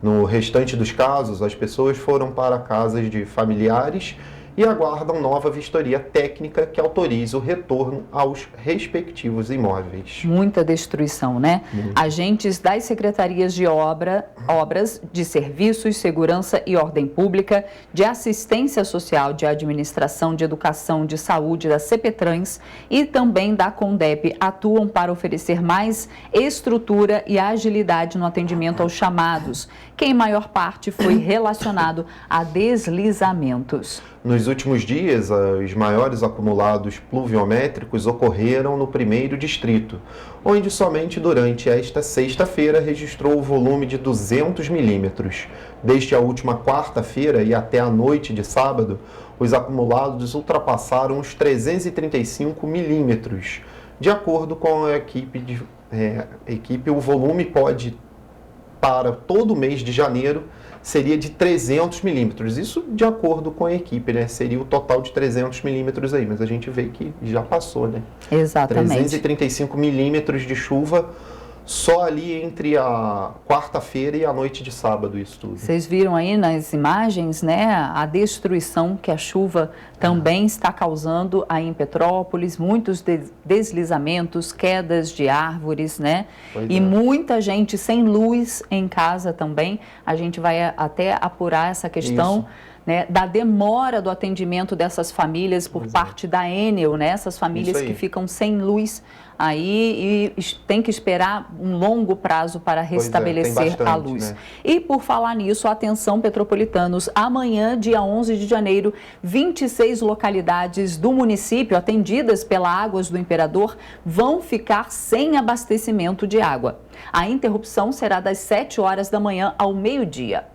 No restante dos casos, as pessoas foram para casas de familiares e aguardam nova vistoria técnica que autorize o retorno aos respectivos imóveis. Muita destruição, né? Agentes das secretarias de obras, de serviços, segurança e ordem pública, de assistência social, de administração, de educação, de saúde, da CPTRANS e também da CONDEP atuam para oferecer mais estrutura e agilidade no atendimento aos chamados, que em maior parte foi relacionado a deslizamentos. Nos últimos dias, os maiores acumulados pluviométricos ocorreram no 1º distrito, onde somente durante esta sexta-feira registrou o volume de 200 milímetros. Desde a última quarta-feira e até a noite de sábado, os acumulados ultrapassaram os 335 milímetros. De acordo com a equipe, o volume pode, para todo o mês de janeiro, seria de 300 milímetros. Isso de acordo com a equipe, né? Seria o total de 300 milímetros aí, mas a gente vê que já passou, né? Exatamente. 335 milímetros de chuva só ali entre a quarta-feira e a noite de sábado, isso tudo. Vocês viram aí nas imagens, né, a destruição que a chuva também está causando aí em Petrópolis, muitos deslizamentos, quedas de árvores, né? E muita gente sem luz em casa também. A gente vai até apurar essa questão, né, da demora do atendimento dessas famílias por parte da Enel, né? Essas famílias que ficam sem luz aí e tem que esperar um longo prazo para restabelecer a luz. Né? E por falar nisso, atenção petropolitanos, amanhã, dia 11 de janeiro, 26 localidades do município atendidas pela Águas do Imperador vão ficar sem abastecimento de água. A interrupção será das 7 horas da manhã ao meio-dia.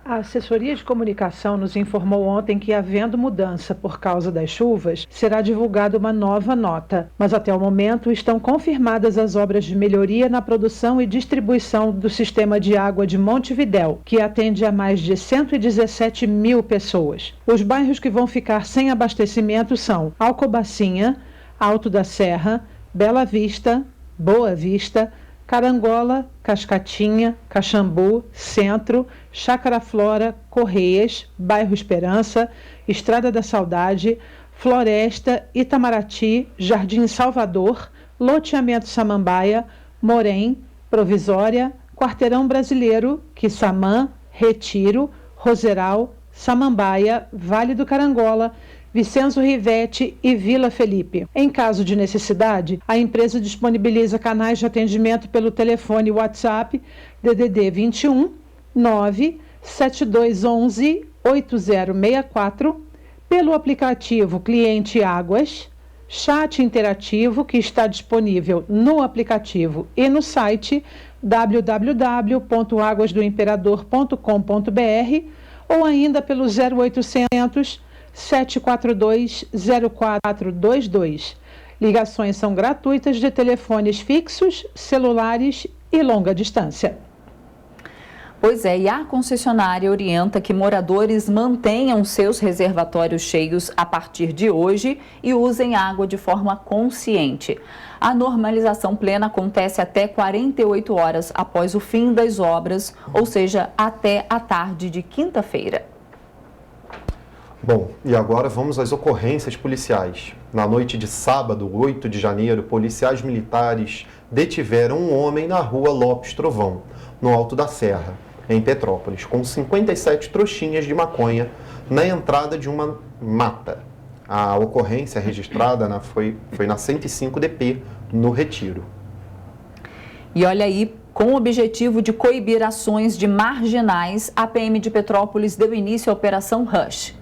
A assessoria de comunicação nos informou ontem que, havendo mudança por causa das chuvas, será divulgada uma nova nota. Mas até o momento estão confirmadas as obras de melhoria na produção e distribuição do sistema de água de Montevidéu, que atende a mais de 117 mil pessoas. Os bairros que vão ficar sem abastecimento são Alcobacinha, Alto da Serra, Bela Vista, Boa Vista, Carangola, Cascatinha, Caxambu, Centro, Chácara Flora, Correias, Bairro Esperança, Estrada da Saudade, Floresta, Itamaraty, Jardim Salvador, Loteamento Samambaia, Morém, Provisória, Quarteirão Brasileiro, Quissamã, Retiro, Roseral, Samambaia, Vale do Carangola, Vicenzo Rivete e Vila Felipe. Em caso de necessidade, a empresa disponibiliza canais de atendimento pelo telefone WhatsApp DDD 21 97211 8064, pelo aplicativo Cliente Águas, chat interativo que está disponível no aplicativo e no site www.aguasdoimperador.com.br ou ainda pelo 0800 742-0422. Ligações são gratuitas de telefones fixos, celulares e longa distância. Pois é, e a concessionária orienta que moradores mantenham seus reservatórios cheios a partir de hoje e usem água de forma consciente. A normalização plena acontece até 48 horas após o fim das obras, ou seja, até a tarde de quinta-feira. Bom, e agora vamos às ocorrências policiais. Na noite de sábado, 8 de janeiro, policiais militares detiveram um homem na rua Lopes Trovão, no Alto da Serra, em Petrópolis, com 57 trouxinhas de maconha na entrada de uma mata. A ocorrência registrada foi na 105 DP, no Retiro. E olha aí, com o objetivo de coibir ações de marginais, a PM de Petrópolis deu início à Operação Rush.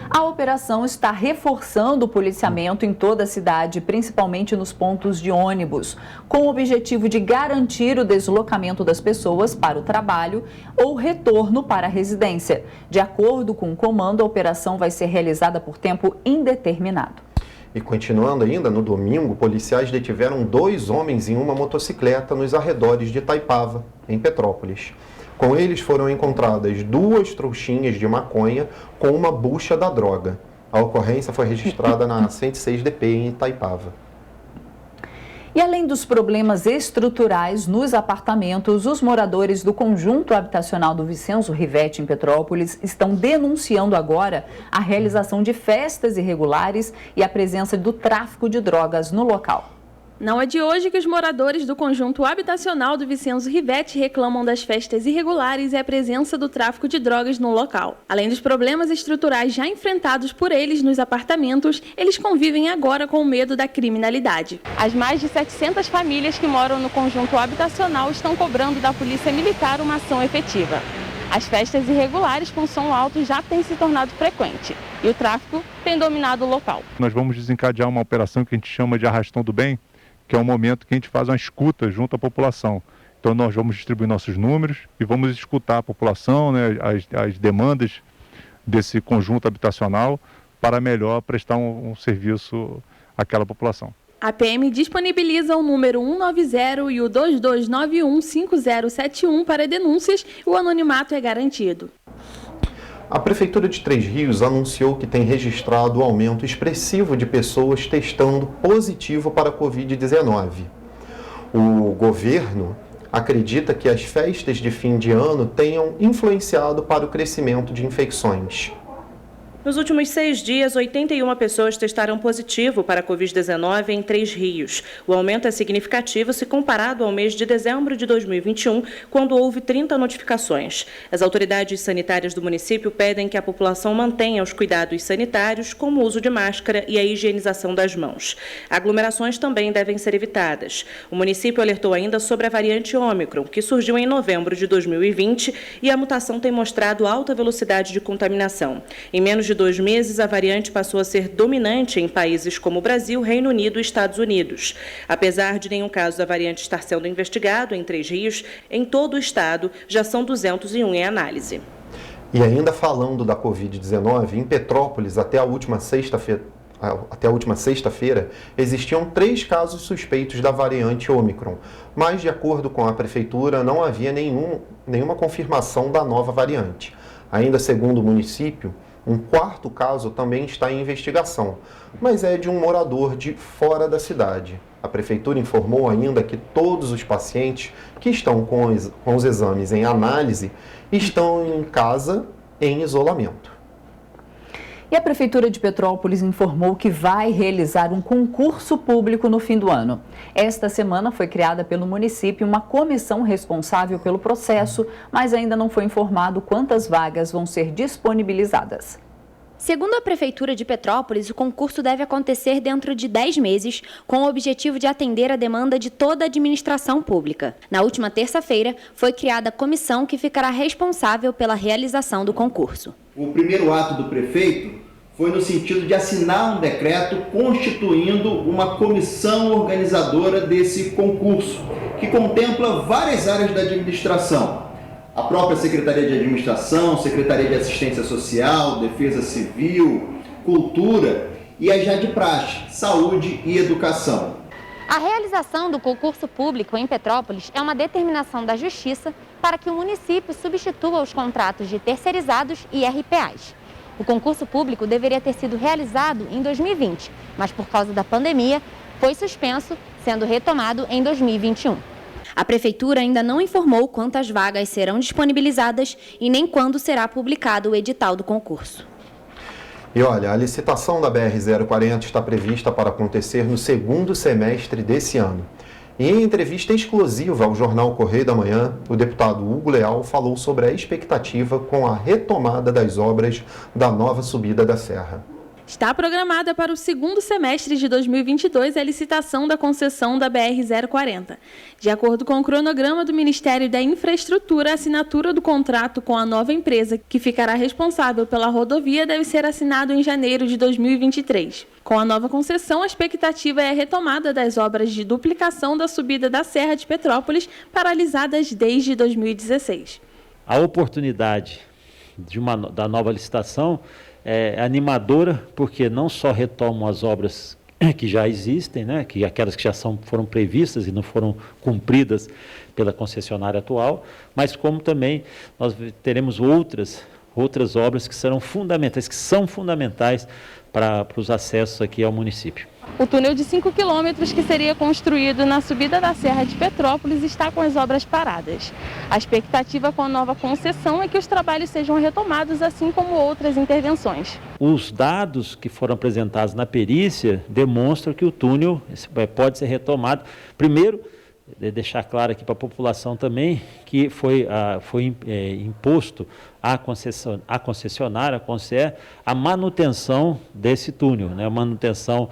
A operação está reforçando o policiamento em toda a cidade, principalmente nos pontos de ônibus, com o objetivo de garantir o deslocamento das pessoas para o trabalho ou retorno para a residência. De acordo com o comando, a operação vai ser realizada por tempo indeterminado. E continuando ainda, no domingo, policiais detiveram 2 homens em uma motocicleta nos arredores de Itaipava, em Petrópolis. Com eles foram encontradas 2 trouxinhas de maconha com uma bucha da droga. A ocorrência foi registrada na 106 DP em Itaipava. E além dos problemas estruturais nos apartamentos, os moradores do conjunto habitacional do Vicenzo Rivetti, em Petrópolis, estão denunciando agora a realização de festas irregulares e a presença do tráfico de drogas no local. Não é de hoje que os moradores do conjunto habitacional do Vicenzo Rivetti reclamam das festas irregulares e a presença do tráfico de drogas no local. Além dos problemas estruturais já enfrentados por eles nos apartamentos, eles convivem agora com o medo da criminalidade. As mais de 700 famílias que moram no conjunto habitacional estão cobrando da Polícia Militar uma ação efetiva. As festas irregulares com som alto já têm se tornado frequente e o tráfico tem dominado o local. Nós vamos desencadear uma operação que a gente chama de arrastão do bem, que é um momento que a gente faz uma escuta junto à população. Então nós vamos distribuir nossos números e vamos escutar a população, né, as demandas desse conjunto habitacional para melhor prestar um serviço àquela população. A PM disponibiliza o número 190 e o 2291-5071 para denúncias e o anonimato é garantido. A Prefeitura de Três Rios anunciou que tem registrado um aumento expressivo de pessoas testando positivo para a Covid-19. O governo acredita que as festas de fim de ano tenham influenciado para o crescimento de infecções. Nos últimos 6 dias, 81 pessoas testaram positivo para a Covid-19 em Três Rios. O aumento é significativo se comparado ao mês de dezembro de 2021, quando houve 30 notificações. As autoridades sanitárias do município pedem que a população mantenha os cuidados sanitários, como o uso de máscara e a higienização das mãos. Aglomerações também devem ser evitadas. O município alertou ainda sobre a variante Ômicron, que surgiu em novembro de 2020 e a mutação tem mostrado alta velocidade de contaminação. Em menos de 2 meses, a variante passou a ser dominante em países como o Brasil, Reino Unido e Estados Unidos. Apesar de nenhum caso da variante estar sendo investigado em Três Rios, em todo o estado já são 201 em análise. E ainda falando da Covid-19, em Petrópolis, até a última sexta-feira, existiam 3 casos suspeitos da variante Ômicron, mas, de acordo com a Prefeitura, não havia nenhuma confirmação da nova variante. Ainda segundo o município, um 4º caso também está em investigação, mas é de um morador de fora da cidade. A Prefeitura informou ainda que todos os pacientes que estão com os exames em análise estão em casa em isolamento. E a Prefeitura de Petrópolis informou que vai realizar um concurso público no fim do ano. Esta semana foi criada pelo município uma comissão responsável pelo processo, mas ainda não foi informado quantas vagas vão ser disponibilizadas. Segundo a Prefeitura de Petrópolis, o concurso deve acontecer dentro de 10 meses, com o objetivo de atender a demanda de toda a administração pública. Na última terça-feira, foi criada a comissão que ficará responsável pela realização do concurso. O primeiro ato do prefeito foi no sentido de assinar um decreto constituindo uma comissão organizadora desse concurso, que contempla várias áreas da administração. A própria Secretaria de Administração, Secretaria de Assistência Social, Defesa Civil, Cultura e a já de praxe, Saúde e Educação. A realização do concurso público em Petrópolis é uma determinação da Justiça para que o município substitua os contratos de terceirizados e RPAs. O concurso público deveria ter sido realizado em 2020, mas por causa da pandemia foi suspenso, sendo retomado em 2021. A Prefeitura ainda não informou quantas vagas serão disponibilizadas e nem quando será publicado o edital do concurso. E olha, a licitação da BR-040 está prevista para acontecer no 2º semestre desse ano. E em entrevista exclusiva ao jornal Correio da Manhã, o deputado Hugo Leal falou sobre a expectativa com a retomada das obras da nova subida da Serra. Está programada para o 2º semestre de 2022 a licitação da concessão da BR-040. De acordo com o cronograma do Ministério da Infraestrutura, a assinatura do contrato com a nova empresa, que ficará responsável pela rodovia, deve ser assinado em janeiro de 2023. Com a nova concessão, a expectativa é a retomada das obras de duplicação da subida da Serra de Petrópolis, paralisadas desde 2016. A oportunidade da nova licitação é animadora, porque não só retomam as obras que já existem, né, que aquelas que já foram previstas e não foram cumpridas pela concessionária atual, mas como também nós teremos outras outras obras que serão fundamentais, que são fundamentais para os acessos aqui ao município. O túnel de 5 quilômetros que seria construído na subida da Serra de Petrópolis está com as obras paradas. A expectativa com a nova concessão é que os trabalhos sejam retomados, assim como outras intervenções. Os dados que foram apresentados na perícia demonstram que o túnel pode ser retomado. Primeiro, deixar claro aqui para a população também que foi imposto à concessionária, a Concer, a manutenção desse túnel, né? A manutenção,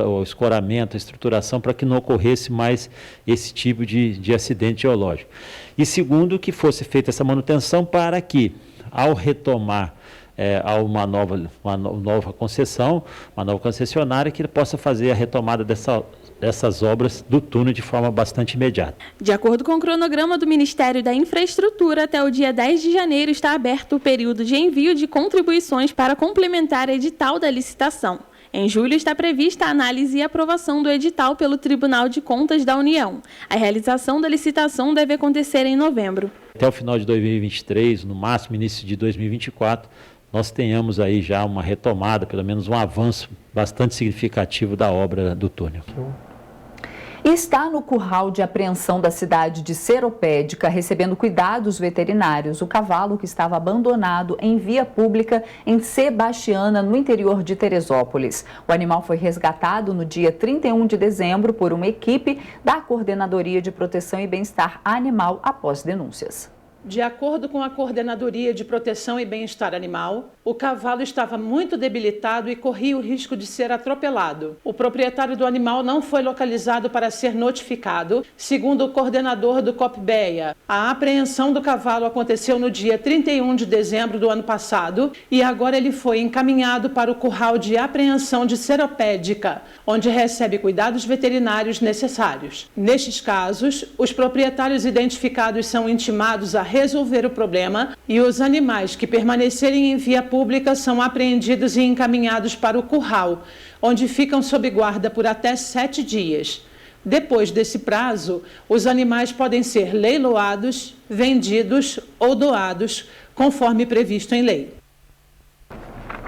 o escoramento, a estruturação, para que não ocorresse mais esse tipo de acidente geológico. E segundo, que fosse feita essa manutenção para que, ao retomar a uma nova concessão, uma nova concessionária, que possa fazer a retomada dessas obras do túnel de forma bastante imediata. De acordo com o cronograma do Ministério da Infraestrutura, até o dia 10 de janeiro está aberto o período de envio de contribuições para complementar o edital da licitação. Em julho está prevista a análise e aprovação do edital pelo Tribunal de Contas da União. A realização da licitação deve acontecer em novembro. Até o final de 2023, no máximo início de 2024, nós tenhamos aí já uma retomada, pelo menos um avanço bastante significativo da obra do túnel. Está no curral de apreensão da cidade de Seropédica, recebendo cuidados veterinários, o cavalo que estava abandonado em via pública em Sebastiana, no interior de Teresópolis. O animal foi resgatado no dia 31 de dezembro por uma equipe da Coordenadoria de Proteção e Bem-Estar Animal após denúncias. De acordo com a Coordenadoria de Proteção e Bem-Estar Animal, o cavalo estava muito debilitado e corria o risco de ser atropelado. O proprietário do animal não foi localizado para ser notificado, segundo o coordenador do COPBEA. A apreensão do cavalo aconteceu no dia 31 de dezembro do ano passado e agora ele foi encaminhado para o curral de apreensão de Seropédica, onde recebe cuidados veterinários necessários. Nestes casos, os proprietários identificados são intimados a resolver o problema e os animais que permanecerem em via pública são apreendidos e encaminhados para o curral, onde ficam sob guarda por até 7 dias. Depois desse prazo, os animais podem ser leiloados, vendidos ou doados, conforme previsto em lei.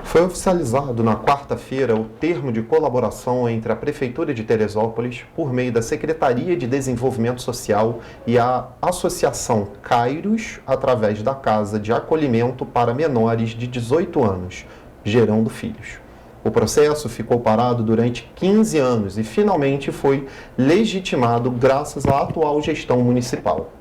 Foi oficializado na quarta-feira o termo de colaboração entre a Prefeitura de Teresópolis, por meio da Secretaria de Desenvolvimento Social e a Associação Kairos, através da Casa de Acolhimento para Menores de 18 anos, Gerando Filhos. O processo ficou parado durante 15 anos e finalmente foi legitimado graças à atual gestão municipal.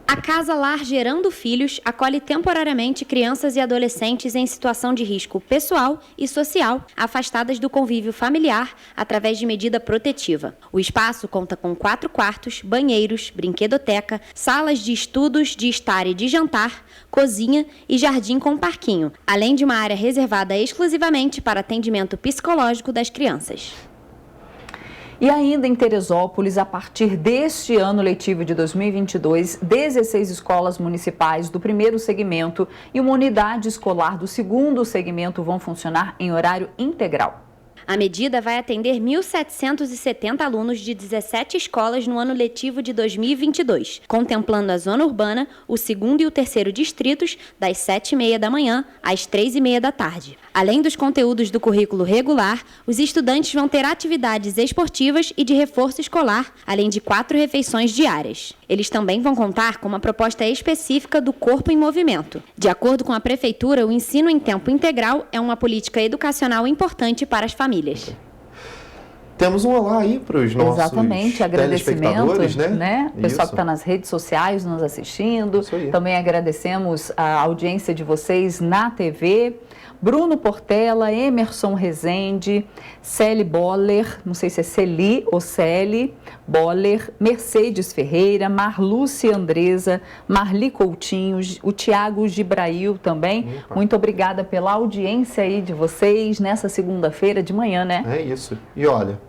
A Casa Lar Gerando Filhos acolhe temporariamente crianças e adolescentes em situação de risco pessoal e social, afastadas do convívio familiar através de medida protetiva. O espaço conta com 4 quartos, banheiros, brinquedoteca, salas de estudos, de estar e de jantar, cozinha e jardim com parquinho, além de uma área reservada exclusivamente para atendimento psicológico das crianças. E ainda em Teresópolis, a partir deste ano letivo de 2022, 16 escolas municipais do primeiro segmento e uma unidade escolar do segundo segmento vão funcionar em horário integral. A medida vai atender 1.770 alunos de 17 escolas no ano letivo de 2022, contemplando a zona urbana, o segundo e o terceiro distritos, das 7h30 da manhã às 3h30 da tarde. Além dos conteúdos do currículo regular, os estudantes vão ter atividades esportivas e de reforço escolar, além de 4 refeições diárias. Eles também vão contar com uma proposta específica do Corpo em Movimento. De acordo com a Prefeitura, o ensino em tempo integral é uma política educacional importante para as famílias. Temos um olá aí para os nossos telespectadores, né? O pessoal Isso. que está nas redes sociais nos assistindo. Também agradecemos a audiência de vocês na TV. Bruno Portela, Emerson Rezende, Celi Boller, não sei se é Celi ou Celi Boller, Mercedes Ferreira, Marluce Andresa, Marli Coutinho, o Tiago Gibrail também. Muito obrigada pela audiência aí de vocês nessa segunda-feira de manhã, né? É isso. E olha,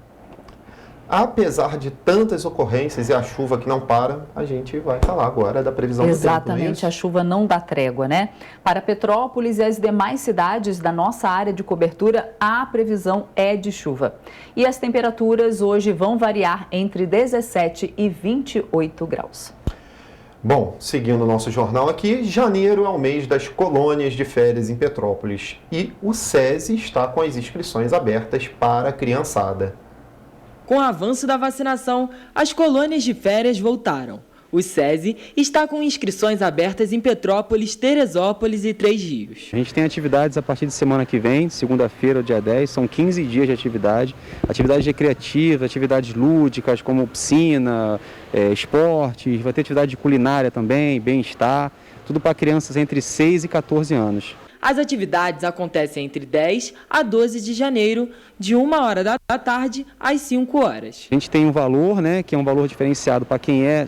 apesar de tantas ocorrências e a chuva que não para, a gente vai falar agora da previsão do tempo. Exatamente, a chuva não dá trégua, né? Para Petrópolis e as demais cidades da nossa área de cobertura, a previsão é de chuva. E as temperaturas hoje vão variar entre 17 e 28 graus. Bom, seguindo o nosso jornal aqui, janeiro é o mês das colônias de férias em Petrópolis e o SESI está com as inscrições abertas para a criançada. Com o avanço da vacinação, as colônias de férias voltaram. O SESI está com inscrições abertas em Petrópolis, Teresópolis e Três Rios. A gente tem atividades a partir de semana que vem, segunda-feira, dia 10, são 15 dias de atividade. Atividades recreativas, atividades lúdicas como piscina, esportes, vai ter atividade de culinária também, bem-estar, tudo para crianças entre 6 e 14 anos. As atividades acontecem entre 10 a 12 de janeiro, de 1h da tarde às 5 horas. A gente tem um valor, né, que é um valor diferenciado para quem é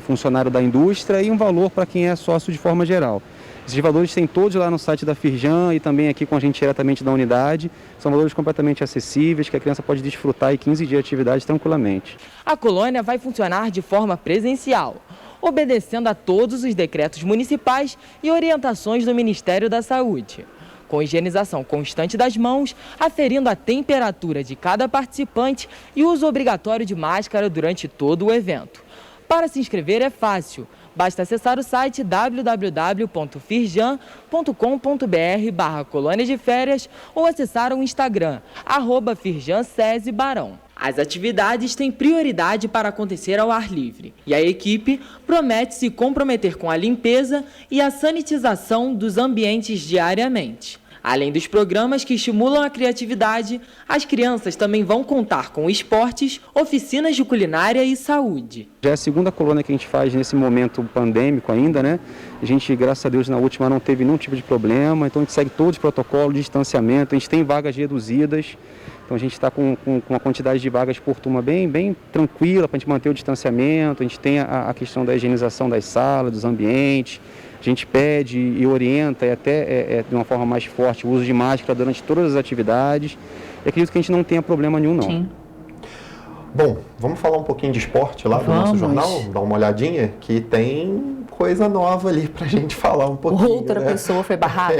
funcionário da indústria e um valor para quem é sócio de forma geral. Esses valores tem todos lá no site da Firjan e também aqui com a gente diretamente da unidade. São valores completamente acessíveis que a criança pode desfrutar em 15 dias de atividade tranquilamente. A colônia vai funcionar de forma presencial, obedecendo a todos os decretos municipais e orientações do Ministério da Saúde, com higienização constante das mãos, aferindo a temperatura de cada participante e uso obrigatório de máscara durante todo o evento. Para se inscrever é fácil, basta acessar o site www.firjan.com.br/colônia de férias ou acessar o Instagram, @FirjanSesiBarão. As atividades têm prioridade para acontecer ao ar livre e a equipe promete se comprometer com a limpeza e a sanitização dos ambientes diariamente. Além dos programas que estimulam a criatividade, as crianças também vão contar com esportes, oficinas de culinária e saúde. Já é a segunda colônia que a gente faz nesse momento pandêmico ainda, né? A gente, graças a Deus, na última não teve nenhum tipo de problema, então a gente segue todos os protocolos de distanciamento, a gente tem vagas reduzidas. Então a gente está com uma quantidade de vagas por turma bem tranquila para a gente manter o distanciamento. A gente tem a questão da higienização das salas, dos ambientes. A gente pede e orienta e até de uma forma mais forte o uso de máscara durante todas as atividades. E acredito que a gente não tenha problema nenhum, não. Sim. Bom, vamos falar um pouquinho de esporte lá do nosso jornal? Dar uma olhadinha que tem coisa nova ali pra gente falar um pouquinho. Outra pessoa foi barrada.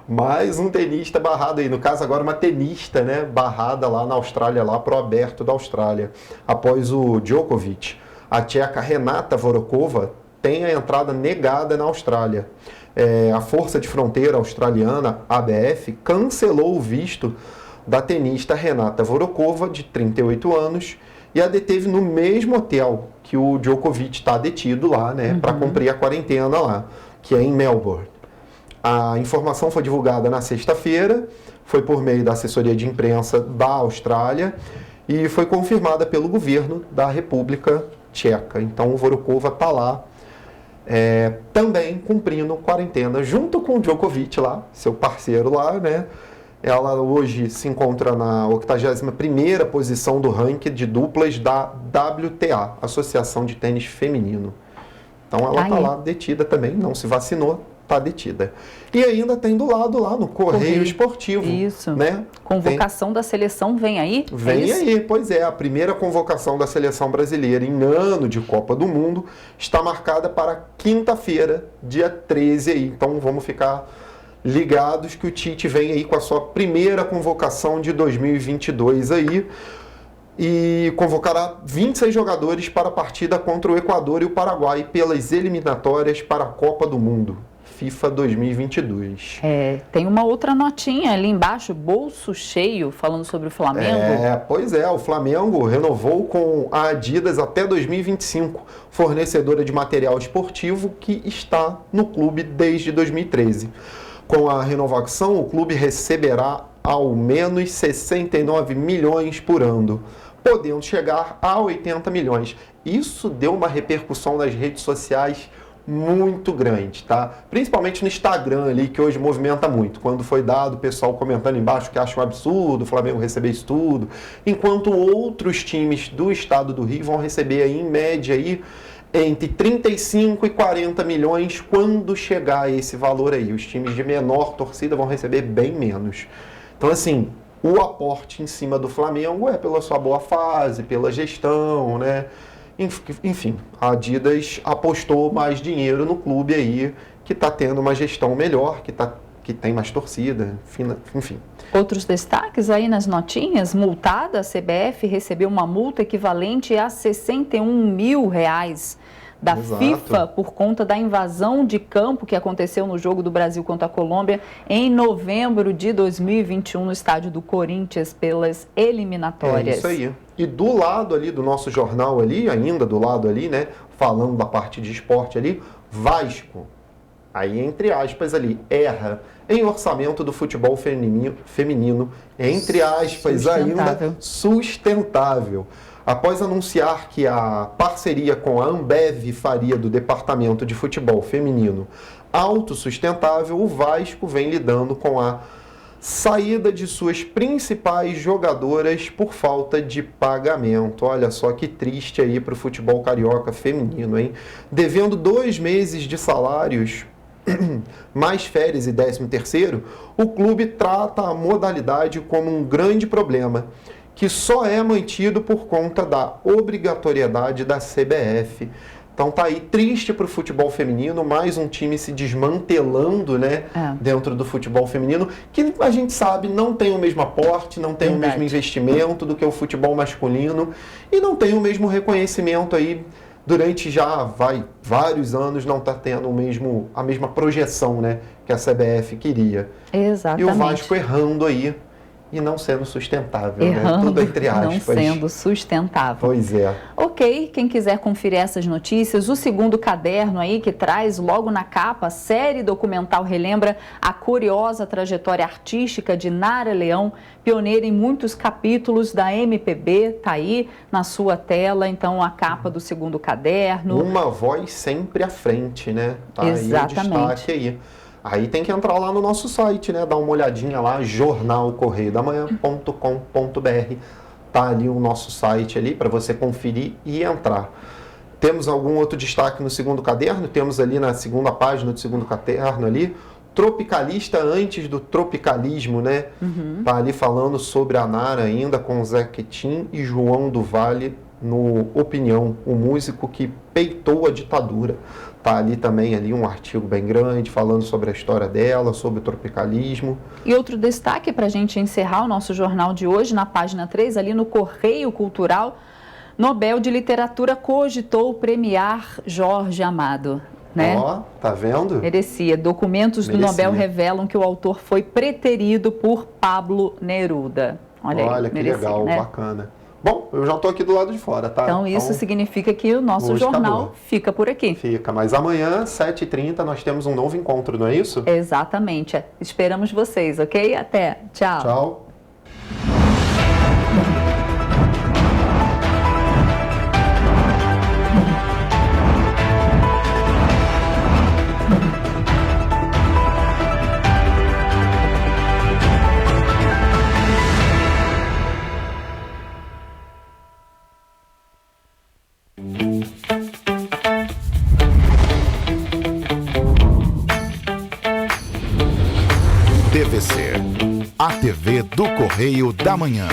Mais um tenista barrado aí. No caso agora uma tenista, né, barrada lá na Austrália, lá pro Aberto da Austrália. Após o Djokovic, a tcheca Renata Vorokova tem a entrada negada na Austrália. A Força de Fronteira Australiana, ABF, cancelou o visto da tenista Renata Vorokova, de 38 anos, e a deteve no mesmo hotel que o Djokovic está detido lá, né, para cumprir a quarentena lá, que é em Melbourne. A informação foi divulgada na sexta-feira, foi por meio da assessoria de imprensa da Austrália e foi confirmada pelo governo da República Tcheca. Então o Vorokova está lá também cumprindo quarentena junto com o Djokovic lá, seu parceiro lá, né? Ela hoje se encontra na 81ª posição do ranking de duplas da WTA, Associação de Tênis Feminino. Então ela está lá detida também, não se vacinou, está detida. E ainda tem do lado lá no Correio Esportivo. Isso. Né? Convocação da seleção vem aí? Vem aí, pois é. A primeira convocação da seleção brasileira em ano de Copa do Mundo está marcada para quinta-feira, dia 13 aí. Então vamos ficar ligados que o Tite vem aí com a sua primeira convocação de 2022 aí e convocará 26 jogadores para a partida contra o Equador e o Paraguai pelas eliminatórias para a Copa do Mundo, FIFA 2022. Tem uma outra notinha ali embaixo, bolso cheio, falando sobre o Flamengo. Pois é, o Flamengo renovou com a Adidas até 2025, fornecedora de material esportivo que está no clube desde 2013. Com a renovação, o clube receberá ao menos 69 milhões por ano, podendo chegar a 80 milhões. Isso deu uma repercussão nas redes sociais muito grande, tá? Principalmente no Instagram ali, que hoje movimenta muito. Quando foi dado, o pessoal comentando embaixo que acha um absurdo o Flamengo receber isso tudo, enquanto outros times do estado do Rio vão receber aí, em média aí, entre 35 e 40 milhões quando chegar a esse valor aí. Os times de menor torcida vão receber bem menos. Então, assim, o aporte em cima do Flamengo é pela sua boa fase, pela gestão, né? Enfim, a Adidas apostou mais dinheiro no clube aí, que está tendo uma gestão melhor, que tem mais torcida, enfim. Outros destaques aí nas notinhas: multada, a CBF recebeu uma multa equivalente a R$61 mil da Exato. FIFA por conta da invasão de campo que aconteceu no jogo do Brasil contra a Colômbia em novembro de 2021 no estádio do Corinthians pelas eliminatórias. É isso aí. E do lado ali do nosso jornal ali, ainda do lado ali, né, falando da parte de esporte ali, Vasco, aí entre aspas ali, erra em orçamento do futebol feminino, entre aspas ainda, sustentável. Após anunciar que a parceria com a Ambev faria do Departamento de Futebol Feminino autossustentável, o Vasco vem lidando com a saída de suas principais jogadoras por falta de pagamento. Olha só que triste aí para o futebol carioca feminino, hein? Devendo 2 meses de salários, mais férias e 13º, o clube trata a modalidade como um grande problema, que só é mantido por conta da obrigatoriedade da CBF. Então tá aí triste para o futebol feminino, mais um time se desmantelando, né, dentro do futebol feminino, que a gente sabe não tem o mesmo aporte, não tem o mesmo investimento do que o futebol masculino e não tem o mesmo reconhecimento aí durante vários anos, não está tendo a mesma projeção, né, que a CBF queria. Exatamente. E o Vasco errando aí e não sendo sustentável, né? Tudo entre aspas. Não sendo sustentável. Pois é. Ok, quem quiser conferir essas notícias, o segundo caderno aí que traz logo na capa, a série documental relembra a curiosa trajetória artística de Nara Leão, pioneira em muitos capítulos da MPB, tá aí na sua tela, então a capa do segundo caderno. Uma voz sempre à frente, né? Tá. Exatamente. Aí o destaque aí. Aí tem que entrar lá no nosso site, né? Dar uma olhadinha lá, jornalcorreiodamanhã.com.br. Tá ali o nosso site ali para você conferir e entrar. Temos algum outro destaque no segundo caderno? Temos ali na segunda página do segundo caderno ali, Tropicalista antes do tropicalismo, né? Tá ali falando sobre a Nara ainda com Zé Quetim e João do Vale no Opinião, o músico que peitou a ditadura. Tá ali também ali um artigo bem grande falando sobre a história dela, sobre o tropicalismo. E outro destaque para a gente encerrar o nosso jornal de hoje, na página 3, ali no Correio Cultural, Nobel de Literatura cogitou premiar Jorge Amado. Né? Ó, tá vendo? Merecia. Documentos do Nobel revelam que o autor foi preterido por Pablo Neruda. Olha aí, que legal, né? Bacana. Bom, eu já estou aqui do lado de fora, tá? Então isso significa que o nosso jornal fica por aqui. Fica, mas amanhã, 7h30, nós temos um novo encontro, não é isso? Exatamente. Esperamos vocês, ok? Até. Tchau. Tchau. TVC, a TV do Correio da Manhã.